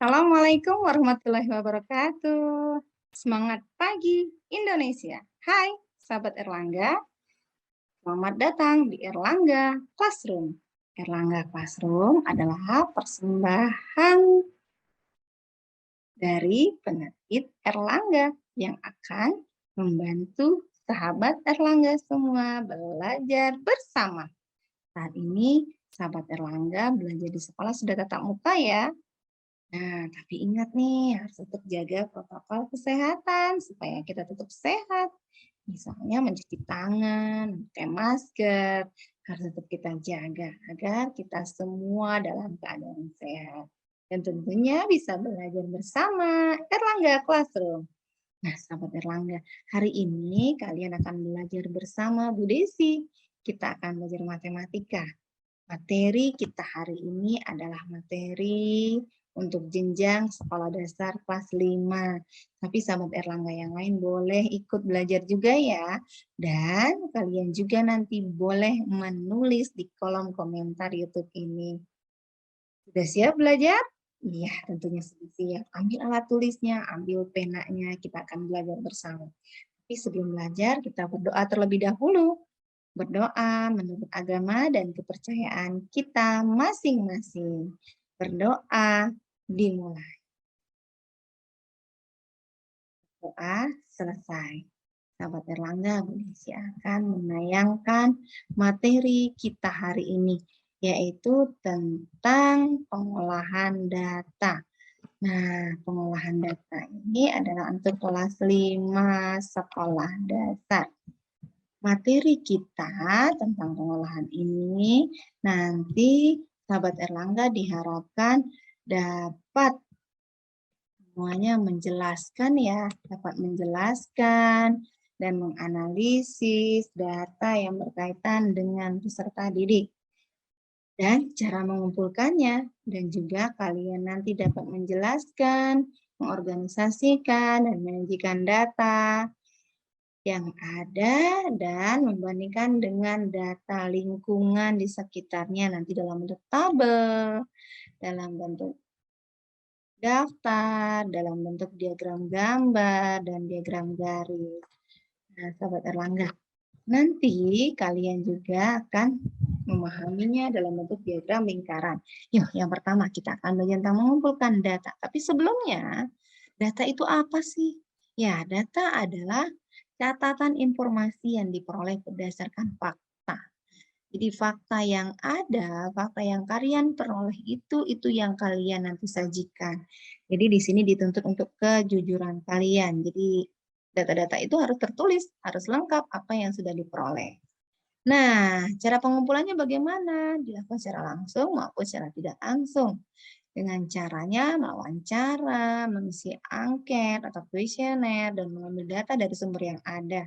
Assalamualaikum warahmatullahi wabarakatuh. Semangat pagi Indonesia. Hai, sahabat Erlangga. Selamat datang di Erlangga Classroom. Erlangga Classroom adalah persembahan dari penerbit Erlangga yang akan membantu sahabat Erlangga semua belajar bersama. Saat ini, sahabat Erlangga belajar di sekolah sudah tatap muka ya. Nah, tapi ingat nih, harus tetap jaga protokol kesehatan supaya kita tetap sehat. Misalnya mencuci tangan, pakai masker, harus tetap kita jaga agar kita semua dalam keadaan sehat. Dan tentunya bisa belajar bersama Erlangga Classroom. Nah, sahabat Erlangga, hari ini kalian akan belajar bersama Bu Desi. Kita akan belajar matematika. Materi kita hari ini adalah materi untuk jenjang sekolah dasar kelas 5. Tapi sahabat Erlangga yang lain boleh ikut belajar juga ya. Dan kalian juga nanti boleh menulis di kolom komentar YouTube ini. Sudah siap belajar? Iya, tentunya sudah siap. Ambil alat tulisnya, ambil penanya, kita akan belajar bersama. Tapi sebelum belajar, kita berdoa terlebih dahulu. Berdoa menurut agama dan kepercayaan kita masing-masing. Berdoa dimulai. Doa selesai. Sahabat Erlangga, Bu Desi akan menayangkan materi kita hari ini, yaitu tentang pengolahan data. Nah, pengolahan data ini adalah untuk kelas 5 sekolah dasar. Materi kita tentang pengolahan ini nanti sahabat Erlangga diharapkan dapat semuanya menjelaskan ya, dapat menjelaskan dan menganalisis data yang berkaitan dengan peserta didik dan cara mengumpulkannya, dan juga kalian nanti dapat menjelaskan, mengorganisasikan dan menyajikan data yang ada dan membandingkan dengan data lingkungan di sekitarnya nanti dalam bentuk tabel, dalam bentuk daftar, dalam bentuk diagram gambar, dan diagram garis. Nah, sahabat Erlangga, nanti kalian juga akan memahaminya dalam bentuk diagram lingkaran. Yuk, yang pertama kita akan belajar tentang mengumpulkan data. Tapi sebelumnya, data itu apa sih? Ya, data adalah catatan informasi yang diperoleh berdasarkan fakta. Jadi fakta yang ada, fakta yang kalian peroleh itu yang kalian nanti sajikan. Jadi di sini dituntut untuk kejujuran kalian. Jadi data-data itu harus tertulis, harus lengkap apa yang sudah diperoleh. Nah, cara pengumpulannya bagaimana? Dilakukan secara langsung maupun secara tidak langsung. Dengan caranya mewawancara, mengisi angket atau kuesioner, dan mengambil data dari sumber yang ada.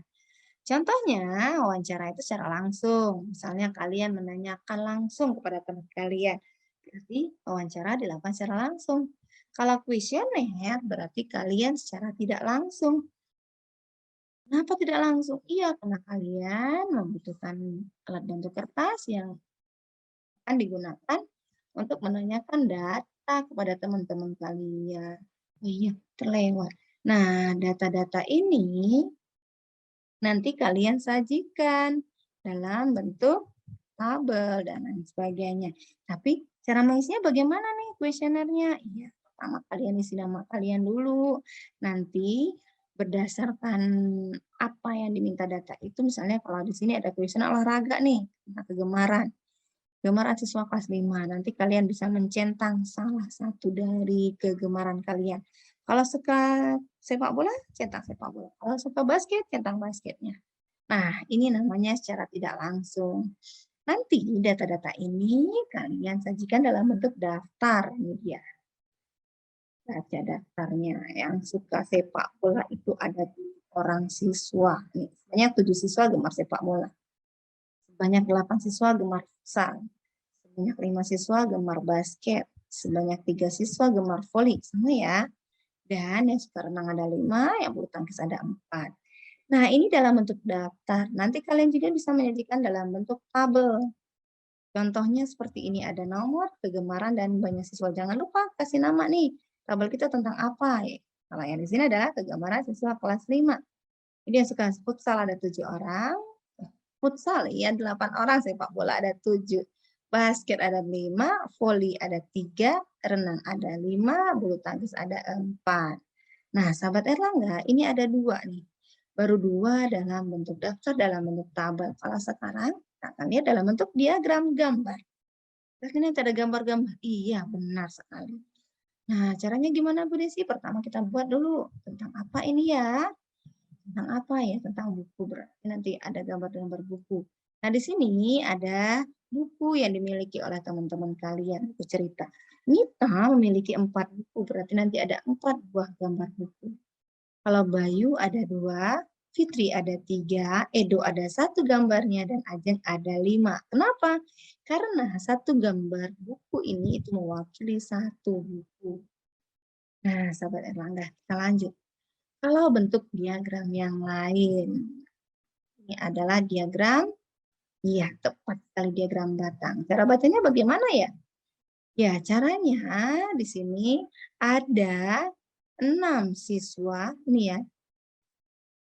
Contohnya, wawancara itu secara langsung. Misalnya kalian menanyakan langsung kepada teman kalian. Berarti wawancara dilakukan secara langsung. Kalau kuesioner berarti kalian secara tidak langsung. Kenapa tidak langsung? Iya, karena kalian membutuhkan alat bantu kertas yang akan digunakan untuk menanyakan data kepada teman-teman kalian. Oh iya, terlewat. Nah, data-data ini nanti kalian sajikan dalam bentuk tabel dan lain sebagainya. Tapi cara mengisinya bagaimana nih kuesionernya? Iya, pertama kalian isi nama kalian dulu. Nanti berdasarkan apa yang diminta data itu, misalnya kalau di sini ada kuesioner olahraga nih, kegemaran. Kegemaran siswa kelas 5. Nanti kalian bisa mencentang salah satu dari kegemaran kalian. Kalau suka sepak bola, centang sepak bola. Kalau suka basket, centang basketnya. Nah, ini namanya secara tidak langsung. Nanti data-data ini kalian sajikan dalam bentuk daftar. Ini dia. Baca daftarnya. Yang suka sepak bola itu ada 2 orang siswa. Nih, sebanyak 7 siswa gemar sepak bola. Sebanyak 8 siswa gemar futsal. Sebanyak 5 siswa gemar basket. Sebanyak 3 siswa gemar voli. Sama ya. Dan yang suka renang ada 5, yang bulu tangkis ada 4. Nah, ini dalam bentuk daftar. Nanti kalian juga bisa menyajikan dalam bentuk tabel. Contohnya seperti ini, ada nomor, kegemaran, dan banyak siswa. Jangan lupa kasih nama nih. tabel kita tentang apa ya? Kalau yang di sini adalah kegambaran siswa kelas 5. Ini yang suka futsal ada 7 orang, futsal ya 8 orang, sepak bola ada 7, basket ada 5, voli ada 3, renang ada 5, bulu tangkis ada 4. Nah, sahabat Erlangga, ini ada 2 nih. Baru 2 dalam bentuk daftar, dalam bentuk tabel. Kalau sekarang, kita akan lihat dalam bentuk diagram gambar. Berarti nanti ada gambar-gambar. Iya, benar sekali. Nah, caranya gimana Bu Desi? Pertama kita buat dulu tentang apa ini ya? Tentang apa ya? Tentang buku. Berarti nanti ada gambar-gambar buku. Nah, di sini ada buku yang dimiliki oleh teman-teman kalian. Buku cerita. Nita memiliki 4 buku. Berarti nanti ada 4 buah gambar buku. Kalau Bayu ada 2, Fitri ada 3, Edo ada 1 gambarnya, dan Ajeng ada 5. Kenapa? Karena 1 gambar buku ini itu mewakili 1 buku. Nah, sahabat Erlangga, kita lanjut. Kalau bentuk diagram yang lain, ini adalah diagram, iya tepat sekali diagram batang. Cara bacanya bagaimana ya? Ya, caranya di sini ada 6 siswa, ini ya,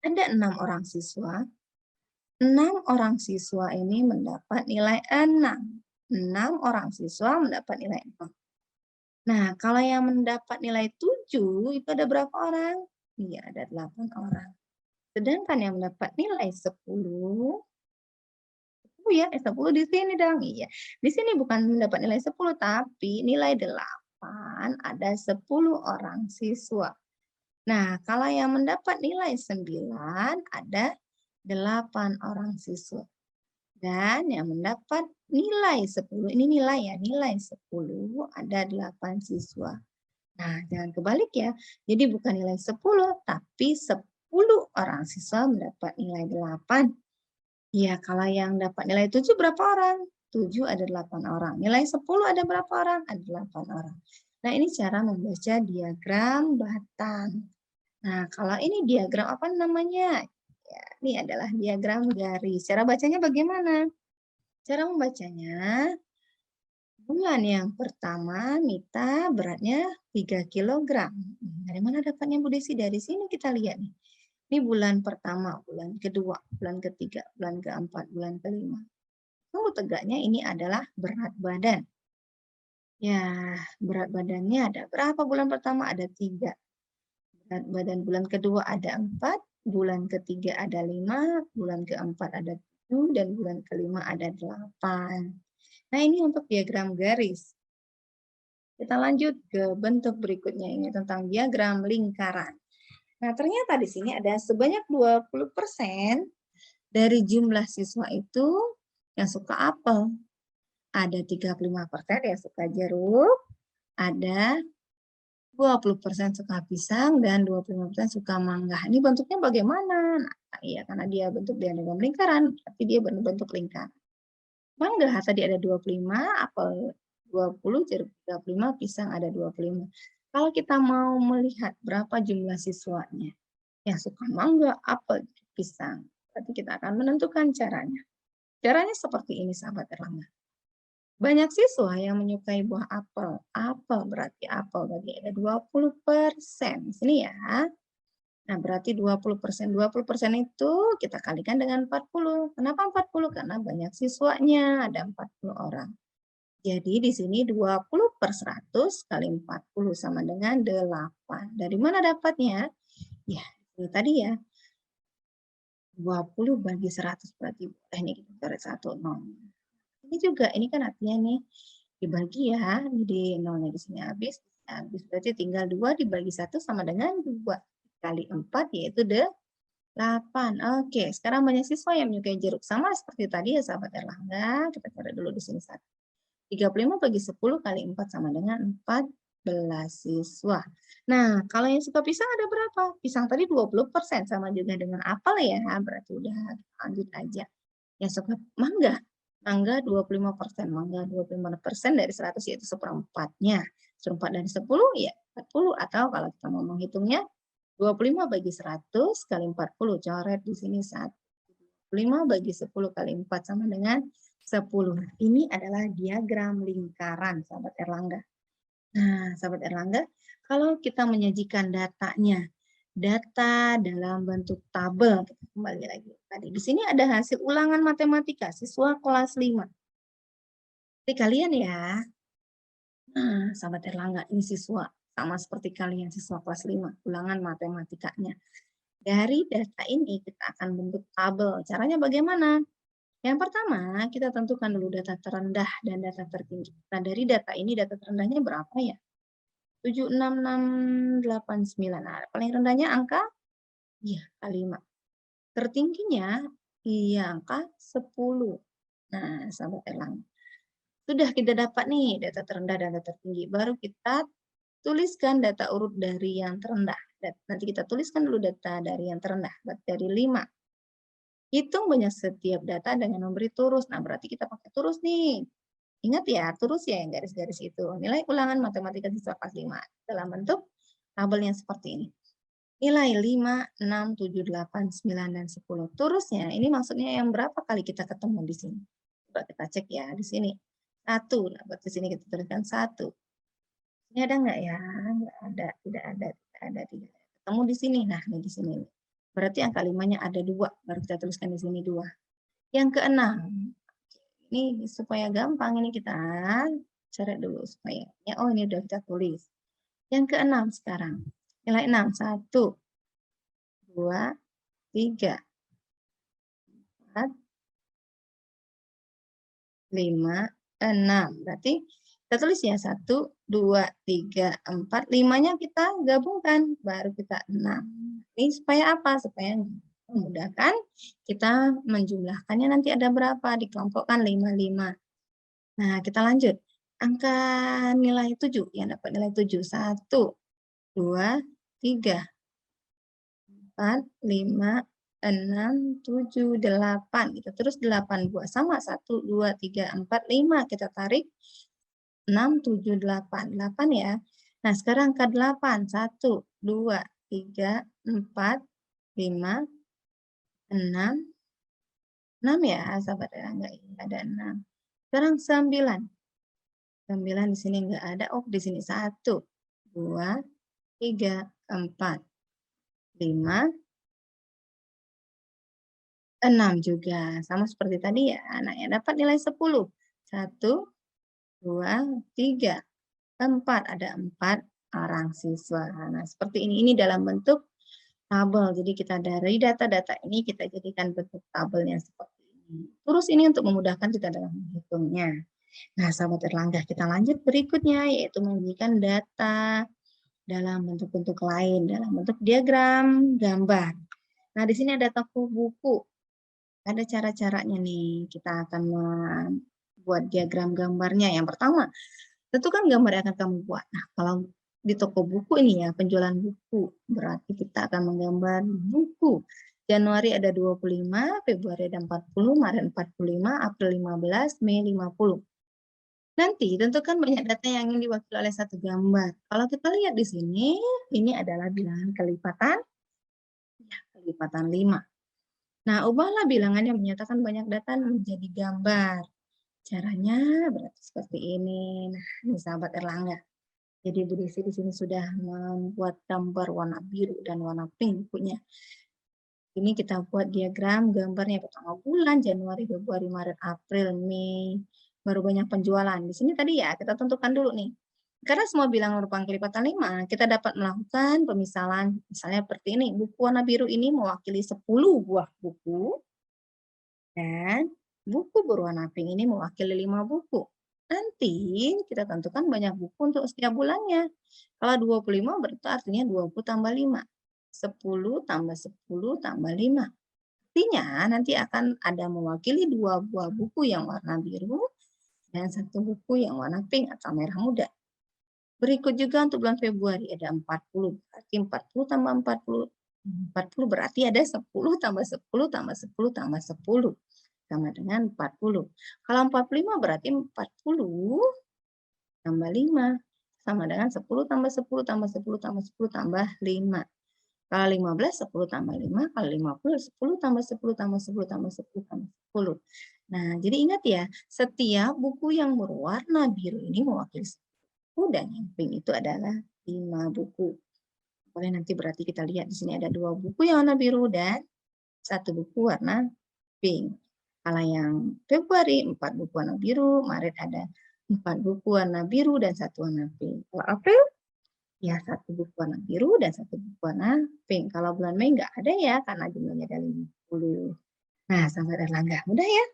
ada 6 orang siswa. 6 orang siswa ini mendapat nilai 6. 6 orang siswa mendapat nilai 6. Nah, kalau yang mendapat nilai 7 itu ada berapa orang? Iya, ada 8 orang. Sedangkan yang mendapat nilai 10, ya, 10 di sini dong. Iya. Di sini bukan mendapat nilai 10 tapi nilai 8 ada 10 orang siswa. Nah, kalau yang mendapat nilai 9 ada 8 orang siswa. Dan yang mendapat nilai 10, ini nilai ya, nilai 10 ada 8 siswa. Nah, jangan kebalik ya. Jadi bukan nilai 10, tapi 10 orang siswa mendapat nilai 8. Ya, kalau yang dapat nilai 7 berapa orang? 7 ada 8 orang. Nilai 10 ada berapa orang? Ada 8 orang. Nah, ini cara membaca diagram batang. Nah, kalau ini diagram apa namanya? Ya, ini adalah diagram garis. Cara bacanya bagaimana? Cara membacanya, bulan yang pertama Mita beratnya 3 kg. Dari mana dapatnya Bu Desi? Dari sini kita lihat nih. Ini bulan pertama, bulan kedua, bulan ketiga, bulan keempat, bulan kelima. Tunggu tegaknya ini adalah berat badan. Ya, berat badannya ada berapa bulan pertama? Ada 3. Berat badan bulan kedua ada 4, bulan ketiga ada 5, bulan keempat ada 7, dan bulan kelima ada 8. Nah, ini untuk diagram garis. Kita lanjut ke bentuk berikutnya, ini tentang diagram lingkaran. Nah, ternyata di sini ada sebanyak 20% dari jumlah siswa itu yang suka apel. Ada 35% yang suka jeruk, ada 20% suka pisang, dan 25% suka mangga. Ini bentuknya bagaimana? Nah, iya, karena dia bentuk diagram lingkaran, tapi dia bentuk lingkaran. Mangga tadi ada 25, apel 20, jeruk 35, pisang ada 25. Kalau kita mau melihat berapa jumlah siswanya yang suka mangga, apel, pisang, berarti kita akan menentukan caranya. Caranya seperti ini, sahabat Erlangga. Banyak siswa yang menyukai buah apel. Apel berarti apel berarti ada 20%. Di sini ya. Nah, berarti 20%. 20% itu kita kalikan dengan 40. Kenapa 40? Karena banyak siswanya, ada 40 orang. Jadi di sini 20/100 kali 40 sama dengan 8. Dari mana dapatnya? Ya, itu tadi ya. 20 bagi 100 berarti boleh nih kita coret 1 0. Ini juga, ini kan artinya nih dibagi ya. Jadi 0-nya di sini habis. Habis berarti tinggal 2 dibagi 1 sama dengan 2 kali 4 yaitu 8. Oke, sekarang banyak siswa yang menyukai jeruk. Sama seperti tadi ya sahabat Erlangga. Kita coret dulu di sini 1. 35 bagi 10 kali 4 sama dengan 14 siswa. Nah, kalau yang suka pisang ada berapa? Pisang tadi 20%, sama juga dengan apel ya. Berarti udah lanjut aja. Yang suka mangga, mangga 25%. Mangga 25% dari 100 yaitu seperempatnya. Seperempat dari 10 ya 40, atau kalau kita mau menghitungnya 25 bagi 100 kali 40, coret di sini 1. 25 bagi 10 kali 4 sama dengan 10. Ini adalah diagram lingkaran, sahabat Erlangga. Nah, sahabat Erlangga, kalau kita menyajikan datanya, data dalam bentuk tabel, kita kembali lagi tadi. Di sini ada hasil ulangan matematika siswa kelas 5. Jadi kalian ya, nah, sahabat Erlangga, ini siswa sama seperti kalian siswa kelas 5, ulangan matematikanya. Dari data ini kita akan bentuk tabel. Caranya bagaimana? Yang pertama, kita tentukan dulu data terendah dan data tertinggi. Nah, dari data ini data terendahnya berapa ya? 76689. Nah, paling rendahnya angka iya, kali 5. Tertingginya iya angka 10. Nah, sahabat Erlang. Sudah kita dapat nih data terendah dan data tertinggi. Baru kita tuliskan data urut dari yang terendah. Nanti kita tuliskan dulu data dari yang terendah, dari 5. Hitung banyak setiap data dengan memberi turus. Nah, berarti kita pakai turus nih. Ingat ya, turus ya yang garis-garis itu. Nilai ulangan matematika siswa kelas 5 dalam bentuk tabel yang seperti ini. Nilai 5, 6, 7, 8, 9, dan 10. Turusnya, ini maksudnya yang berapa kali kita ketemu di sini. Coba kita cek ya, di sini. 1, nah buat di sini kita tuliskan 1. Ini ada nggak ya? Nggak ada, tidak ada, tidak ada, tidak ada. Ketemu di sini, nah ini di sini. Berarti angka 5-nya ada 2, baru kita tuliskan di sini 2. Yang keenam, ini supaya gampang ini kita coret dulu supaya ya, oh ini udah kita tulis. Yang keenam sekarang. Nilai 6, 1, 2, 3, 4, 5, 6. Berarti kita tulis ya 1, 2, 3, 4. 5-nya kita gabungkan, baru kita 6. Ini supaya apa? Supaya memudahkan kita menjumlahkannya nanti ada berapa? Dikelompokkan 5, 5. Nah, kita lanjut. Angka nilai 7, yang dapat nilai 7. 1, 2, 3, 4, 5, 6, 7, 8. Kita terus 8 buah sama. 1, 2, 3, 4, 5. Kita tarik 6, 7, 8. 8 ya. Nah, sekarang angka 8. 1, 2, 3, 4, 5, 6. 6 ya, sahabat ya. Enggak ada 6. Sekarang 9. 9 di sini enggak ada. Oh, di sini 1, 2, 3, 4, 5, 6 juga. Sama seperti tadi ya. Nah, yang dapat nilai 10. 1, 2, 3, 4. Ada 4 orang siswa. Nah, seperti ini. Ini dalam bentuk tabel. Jadi kita dari data-data ini kita jadikan bentuk tabelnya seperti ini. Terus ini untuk memudahkan kita dalam menghitungnya. Nah, sahabat Erlangga, kita lanjut berikutnya, yaitu menjadikan data dalam bentuk-bentuk lain, dalam bentuk diagram gambar. Nah, di sini ada toko buku. Ada cara-caranya nih, kita akan membuat diagram gambarnya. Yang pertama, tentukan gambar yang akan kamu buat. Nah, kalau di toko buku ini ya, penjualan buku, berarti kita akan menggambar buku. Januari ada 25, Februari ada 40, Maret 45, April 15, Mei 50. Nanti tentukan banyak data yang ingin diwakili oleh satu gambar. Kalau kita lihat di sini, ini adalah bilangan kelipatan, ya, kelipatan 5. Nah, ubahlah bilangan yang menyatakan banyak data menjadi gambar. Caranya berarti seperti ini. Nah, ini sahabat Erlangga. Jadi Bu Desi di sini sudah membuat gambar warna biru dan warna pink bukunya. Ini kita buat diagram gambarnya pertama bulan, Januari, Februari, Maret, April, Mei. Baru banyak penjualan. Di sini tadi ya kita tentukan dulu nih. Karena semua bilangan merupakan kelipatan 5, kita dapat melakukan pemisalan. Misalnya seperti ini, buku warna biru ini mewakili 10 buah buku. Dan buku berwarna pink ini mewakili 5 buku. Nanti kita tentukan banyak buku untuk setiap bulannya. Kalau 25 berarti artinya 20 tambah 5. 10 tambah 10 tambah 5. Artinya nanti akan ada mewakili 2 buah buku yang warna biru dan 1 buku yang warna pink atau merah muda. Berikut juga untuk bulan Februari ada 40. Berarti 40 tambah 40. 40 berarti ada 10 tambah 10 tambah 10 tambah 10. Sama dengan 40. Kalau 45 berarti 40 tambah 5. Sama dengan 10 tambah 10 tambah 10 tambah 10 tambah 5. Kalau 15, 10 tambah 5. Kalau 50, 10 tambah 10 tambah 10 tambah 10 tambah 10. Nah, jadi ingat ya, setiap buku yang berwarna biru ini mewakili 10. buku dan yang pink itu adalah 5 buku. Boleh nanti berarti kita lihat di sini ada 2 buku yang warna biru dan 1 buku warna pink. Kalau yang Februari 4 buku warna biru, Maret ada 4 buku warna biru dan 1 warna pink. Kalau April ya 1 buku warna biru dan 1 buku warna pink. Kalau bulan Mei nggak ada ya karena jumlahnya ada 50. Nah, sahabat Erlangga, mudah ya?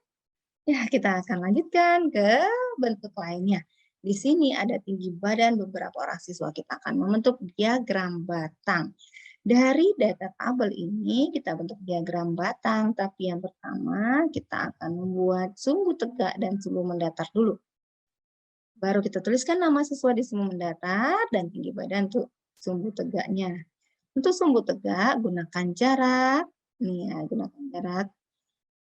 Ya, kita akan lanjutkan ke bentuk lainnya. Di sini ada tinggi badan beberapa orang siswa. Kita akan membentuk diagram batang. Dari data tabel ini kita bentuk diagram batang, tapi yang pertama kita akan membuat sumbu tegak dan sumbu mendatar dulu. Baru kita tuliskan nama siswa di sumbu mendatar dan tinggi badan untuk sumbu tegaknya. Untuk sumbu tegak gunakan jarak, nih ya, gunakan jarak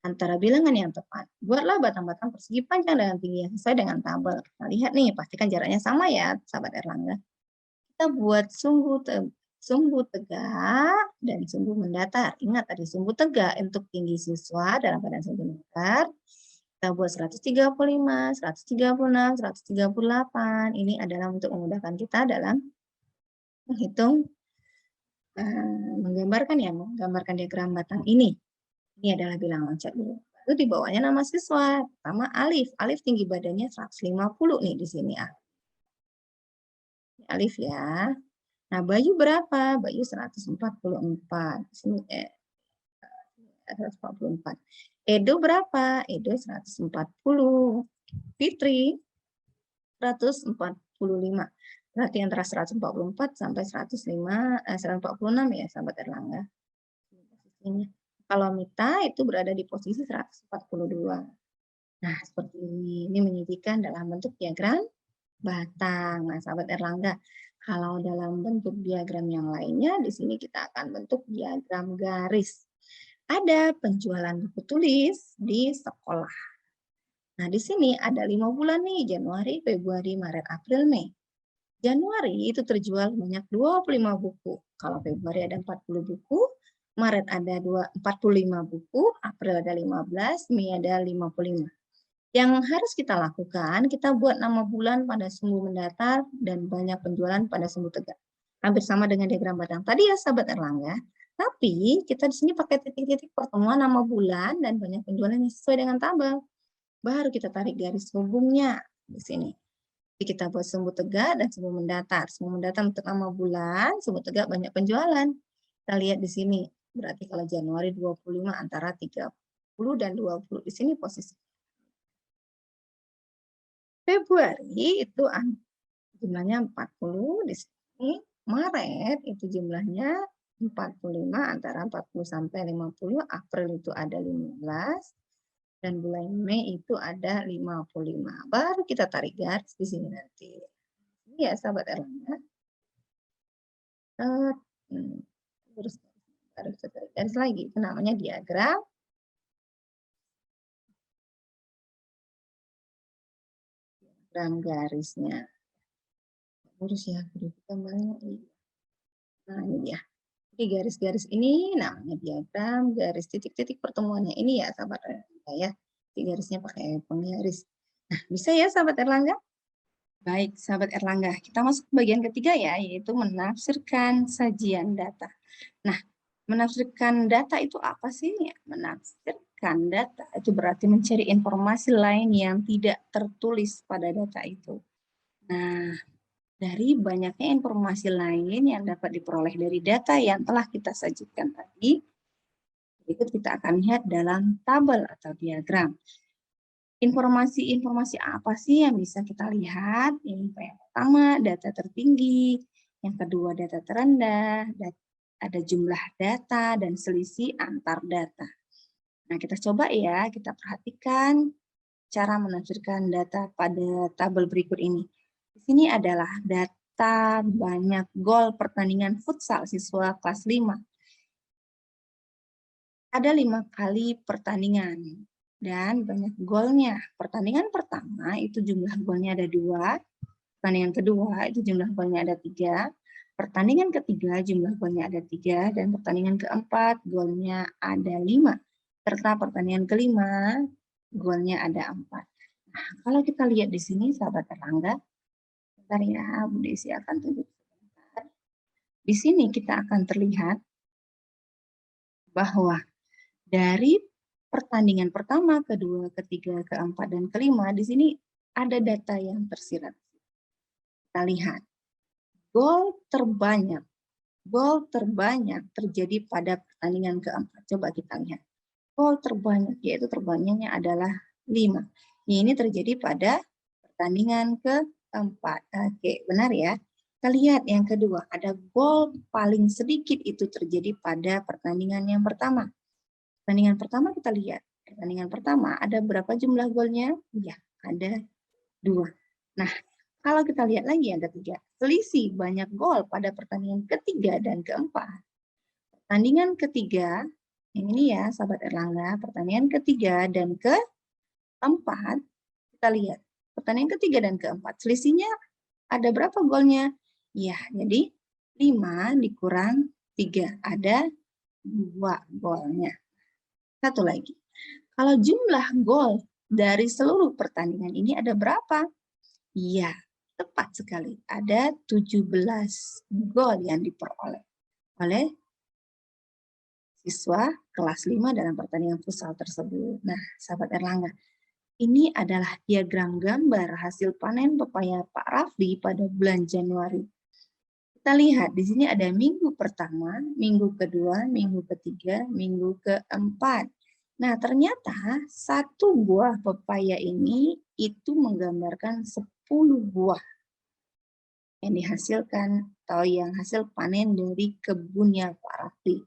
antara bilangan yang tepat. Buatlah batang-batang persegi panjang dengan tinggi yang sesuai dengan tabel. Kita lihat nih, pastikan jaraknya sama ya, sahabat Erlangga. Kita buat sumbu tegak dan sumbu mendatar. Ingat tadi sumbu tegak untuk tinggi siswa dalam keadaan sentimeter. Kita buat 135, 136, 138. Ini adalah untuk memudahkan kita dalam menghitung, menggambarkan diagram batang ini. Ini adalah bilangan loncat dulu. Lalu di bawahnya nama siswa. Pertama Alif. Alif tinggi badannya 150 nih di sini. Alif ya. Nah, Bayu berapa? Bayu 144. Di sini 144. Edo berapa? Edo 140. Fitri 145. Berarti antara 144 sampai 146 ya, sahabat Erlangga. Posisinya. Kalau Mita itu berada di posisi 142. Nah, seperti ini menyajikan dalam bentuk diagram batang. Nah, sahabat Erlangga, kalau dalam bentuk diagram yang lainnya, di sini kita akan bentuk diagram garis. Ada penjualan buku tulis di sekolah. Nah, di sini ada 5 bulan nih, Januari, Februari, Maret, April, Mei. Januari itu terjual banyak 25 buku. Kalau Februari ada 40 buku, Maret ada 45 buku, April ada 15, Mei ada 55. Yang harus kita lakukan, kita buat nama bulan pada sumbu mendatar dan banyak penjualan pada sumbu tegak. Hampir sama dengan diagram batang tadi ya, sahabat Erlangga. Tapi kita di sini pakai titik-titik pertemuan nama bulan dan banyak penjualan yang sesuai dengan tabel. Baru kita tarik garis hubungnya di sini. Jadi kita buat sumbu tegak dan sumbu mendatar. Sumbu mendatar untuk nama bulan, sumbu tegak banyak penjualan. Kita lihat di sini. Berarti kalau Januari 25 antara 30 dan 20. Di sini posisi. Februari itu jumlahnya 40 di sini. Maret itu jumlahnya 45 antara 40 sampai 50. April itu ada 15. Dan bulan Mei itu ada 55. Baru kita tarik garis di sini nanti. Ini ya sahabat Erlangga. Terus harus tarik garis lagi. Itu namanya diagram garisnya. Lurus ya, gambarnya. Nah, ini dia. Jadi garis-garis ini namanya diagram garis titik-titik pertemuannya. Ini ya sahabat Erlangga ya. Jadi garisnya pakai penggaris. Nah, bisa ya sahabat Erlangga? Baik, sahabat Erlangga, kita masuk ke bagian ketiga ya, yaitu menafsirkan sajian data. Nah, menafsirkan data itu apa sih? Menafsirkan data itu berarti mencari informasi lain yang tidak tertulis pada data itu. Nah, dari banyaknya informasi lain yang dapat diperoleh dari data yang telah kita sajikan tadi, berikut kita akan lihat dalam tabel atau diagram. Informasi-informasi apa sih yang bisa kita lihat? Yang pertama, data tertinggi. Yang kedua, data terendah. Ada jumlah data dan selisih antar data. Nah, kita coba ya, kita perhatikan cara menafsirkan data pada tabel berikut ini. Di sini adalah data banyak gol pertandingan futsal siswa kelas 5. Ada 5 kali pertandingan. Dan banyak golnya. Pertandingan pertama itu jumlah golnya ada 2. Pertandingan kedua itu jumlah golnya ada 3. Pertandingan ketiga jumlah golnya ada 3. Dan pertandingan keempat golnya ada 5. Serta pertandingan kelima golnya ada 4. Nah, kalau kita lihat di sini sahabat Erlangga, Bentar ya, Bu Desi akan tunjuk sebentar. Di sini kita akan terlihat bahwa dari pertandingan pertama, kedua, ketiga, keempat, dan kelima, di sini ada data yang tersirat. Kita lihat, gol terbanyak terjadi pada pertandingan keempat. Coba kita lihat. Gol terbanyak, yaitu terbanyaknya adalah 5. Ini terjadi pada pertandingan keempat. Oke, benar ya. Kita lihat yang kedua, ada gol paling sedikit itu terjadi pada pertandingan yang pertama. Pertandingan pertama kita lihat. Pertandingan pertama ada berapa jumlah golnya? Ya, ada 2. Nah, kalau kita lihat lagi yang ketiga, selisih banyak gol pada pertandingan ketiga dan keempat. Pertandingan ketiga, yang ini ya sahabat Erlangga, pertandingan ketiga dan keempat, kita lihat. Pertandingan ketiga dan keempat, selisihnya ada berapa golnya? Ya, jadi 5 dikurang 3, ada 2 golnya. Satu lagi, kalau jumlah gol dari seluruh pertandingan ini ada berapa? Iya, tepat sekali. Ada 17 gol yang diperoleh oleh siswa kelas 5 dalam pertandingan futsal tersebut. Nah, sahabat Erlangga, ini adalah diagram gambar hasil panen pepaya Pak Rafli pada bulan Januari. Kita lihat di sini ada minggu pertama, minggu kedua, minggu ketiga, minggu keempat. Nah, ternyata satu buah pepaya ini itu menggambarkan 10 buah yang dihasilkan atau yang hasil panen dari kebunnya Pak Rafli.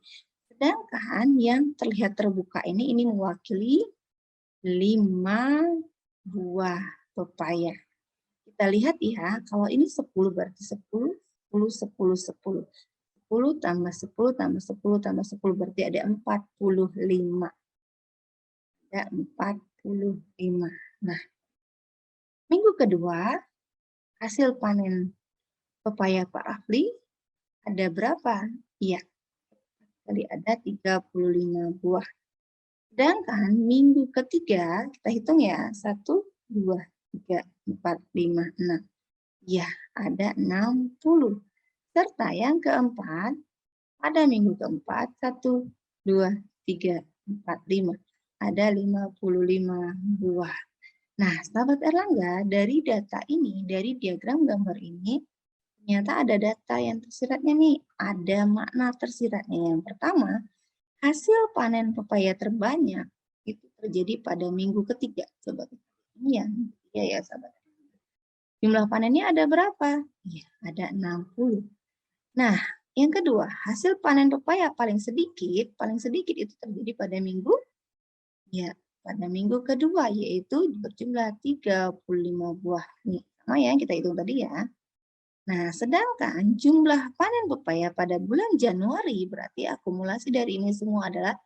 Sedangkan yang terlihat terbuka ini mewakili 5 buah pepaya. Kita lihat ya, kalau ini 10 berarti 10, 10, 10, 10. 10 tambah 10 tambah 10 tambah 10 berarti ada 45. Ada 45. Nah, minggu kedua hasil panen pepaya Pak Rafli ada berapa? Iya, kali ada 35 buah. Sedangkan minggu ketiga kita hitung ya, 1, 2, 3, 4, 5, 6. Ya, ada 60. Serta yang keempat, pada minggu keempat, 1, 2, 3, 4, 5. Ada 55 buah. Nah, sahabat Erlangga, dari data ini, dari diagram gambar ini, ternyata ada data yang tersiratnya nih. Ada makna tersiratnya. Yang pertama, hasil panen pepaya terbanyak itu terjadi pada minggu ketiga. Coba kita ini yang ketiga ya, sahabat. Jumlah panennya ada berapa? Iya, ada 60. Nah, yang kedua, hasil panen pepaya paling sedikit itu terjadi pada minggu kedua, yaitu berjumlah 35 buah. Nih, sama ya kita hitung tadi ya. Nah, sedangkan jumlah panen pepaya pada bulan Januari berarti akumulasi dari ini semua adalah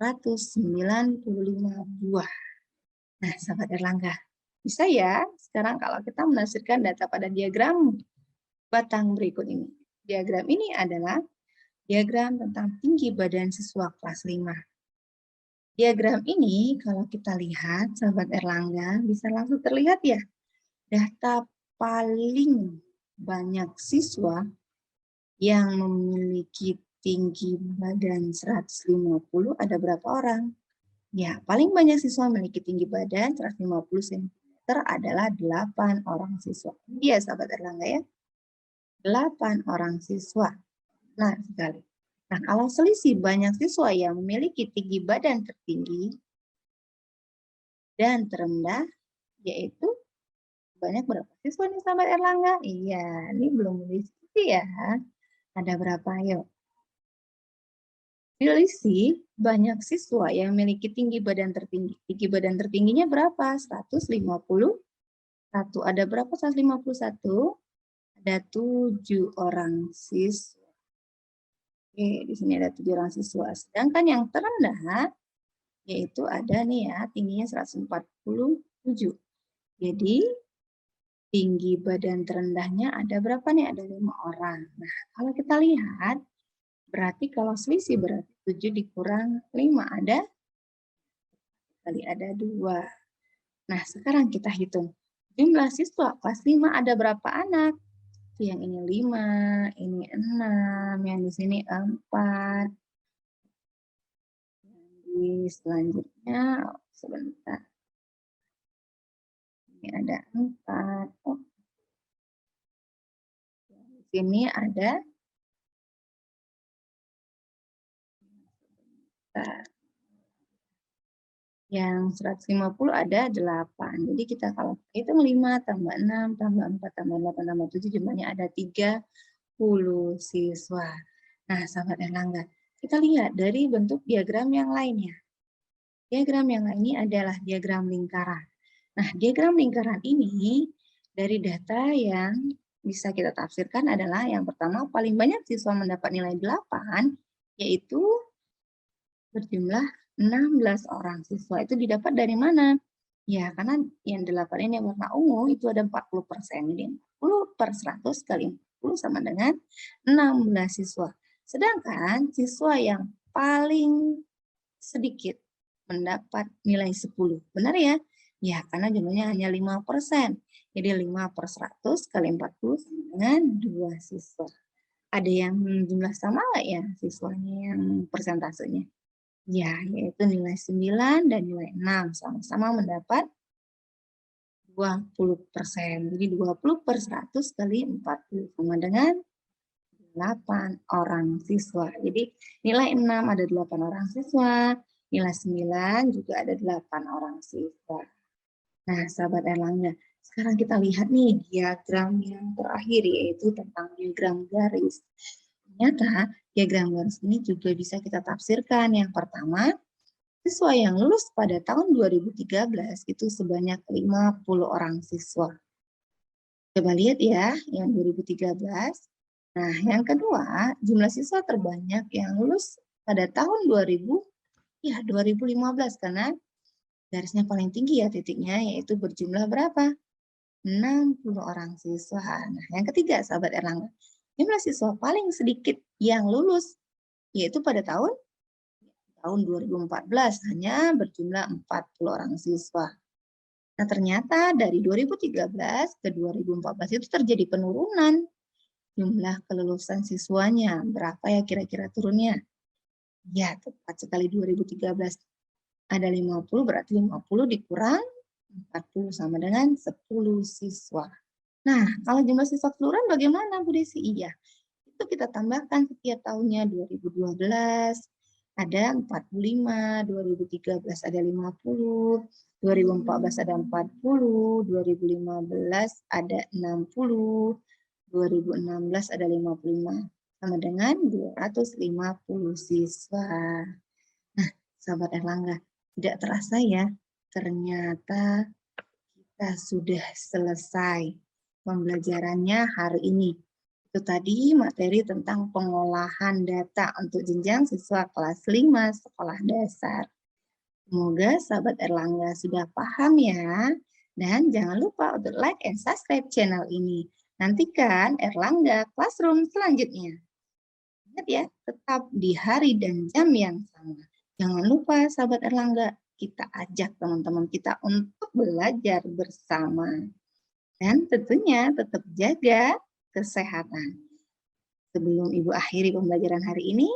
195 buah. Nah, sahabat Erlangga, bisa ya sekarang kalau kita menafsirkan data pada diagram batang berikut ini. Diagram ini adalah diagram tentang tinggi badan siswa kelas 5. Diagram ini kalau kita lihat, sahabat Erlangga, bisa langsung terlihat ya, data paling banyak siswa yang memiliki tinggi badan 150 ada berapa orang? Ya, paling banyak siswa memiliki tinggi badan 150 cm adalah 8 orang siswa. Iya, sahabat Erlangga ya. 8 orang siswa. Nah, sekali. Nah, kalau selisih banyak siswa yang memiliki tinggi badan tertinggi dan terendah, yaitu banyak berapa siswa nih sahabat Erlangga? Iya, ini belum diskusi ya. Ada berapa? Yuk. Selisih banyak siswa yang memiliki tinggi badan tertinggi. Tinggi badan tertingginya berapa? 151. Ada berapa 151? Ada 7 orang siswa. Oke, di sini ada 7 orang siswa. Sedangkan yang terendah, yaitu ada nih ya, tingginya 147. Jadi, tinggi badan terendahnya ada berapa nih? Ada 5 orang. Nah, kalau kita lihat, berarti kalau selisih berarti 7 dikurang 5 kali ada 2. Nah, sekarang kita hitung. jumlah siswa kelas 5 ada berapa anak? Yang ini 5, ini 6, yang di sini 4. Di selanjutnya, sebentar. Ini ada 4. Oh, di sini ada yang 150 ada 8. Jadi kita kalau hitung 5 tambah 6 tambah 4 tambah 8 tambah 7 jumlahnya ada 30 siswa. Nah, sahabat Erlangga, kita lihat dari bentuk diagram yang lainnya. Diagram yang lainnya adalah diagram lingkaran. Nah, diagram lingkaran ini dari data yang bisa kita tafsirkan adalah yang pertama paling banyak siswa mendapat nilai 8 yaitu berjumlah 16 orang siswa. Itu didapat dari mana? Ya, karena yang 8 ini yang warna ungu itu ada 40%. Jadi 40 per 100 kali 40 sama dengan 16 siswa. Sedangkan siswa yang paling sedikit mendapat nilai 10. Benar ya? Ya, karena jumlahnya hanya 5%. Jadi 5 per 100 kali 40 sama dengan 2 siswa. Ada yang jumlah sama nggak ya siswanya yang persentasenya? Ya, yaitu nilai 9 dan nilai 6 sama-sama mendapat 20%. Jadi 20 per 100 kali 40 sama dengan 8 orang siswa. Jadi nilai 6 ada 8 orang siswa, nilai 9 juga ada 8 orang siswa. Nah, sahabat Erlangga, sekarang kita lihat nih diagram yang terakhir yaitu tentang diagram garis. Ternyata diagram garis ini juga bisa kita tafsirkan. Yang pertama, siswa yang lulus pada tahun 2013 itu sebanyak 50 orang siswa. Coba lihat ya, yang 2013. Nah, yang kedua, jumlah siswa terbanyak yang lulus pada tahun 2015 karena garisnya paling tinggi ya titiknya, yaitu berjumlah berapa? 60 orang siswa. Nah, yang ketiga, sahabat Erlangga, jumlah siswa paling sedikit yang lulus, yaitu pada tahun 2014, hanya berjumlah 40 orang siswa. Nah, ternyata dari 2013 ke 2014 itu terjadi penurunan jumlah kelulusan siswanya. Berapa ya kira-kira turunnya? Ya, tepat sekali 2013. Ada 50, berarti 50 dikurang 40 sama dengan 10 siswa. Nah, kalau jumlah siswa keseluruhan bagaimana, Bu Desi? Iya, itu kita tambahkan setiap tahunnya 2012 ada 45, 2013 ada 50, 2014 ada 40, 2015 ada 60, 2016 ada 55, sama dengan 250 siswa. Nah, sahabat Erlangga, tidak terasa ya, ternyata kita sudah selesai pembelajarannya hari ini. Itu tadi materi tentang pengolahan data untuk jenjang siswa kelas 5 sekolah dasar. Semoga sahabat Erlangga sudah paham ya. Dan jangan lupa untuk like and subscribe channel ini. Nantikan Erlangga Classroom selanjutnya. Ingat ya, tetap di hari dan jam yang sama. Jangan lupa sahabat Erlangga, kita ajak teman-teman kita untuk belajar bersama. Dan tentunya tetap jaga kesehatan. Sebelum Ibu akhiri pembelajaran hari ini,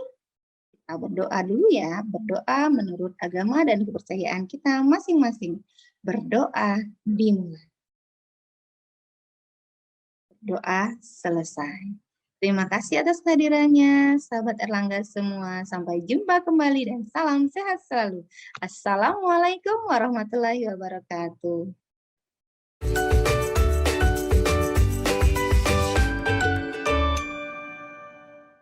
kita berdoa dulu ya. Berdoa menurut agama dan kepercayaan kita masing-masing. Berdoa dimulai. Berdoa selesai. Terima kasih atas kehadirannya, sahabat Erlangga semua. Sampai jumpa kembali dan salam sehat selalu. Assalamualaikum warahmatullahi wabarakatuh.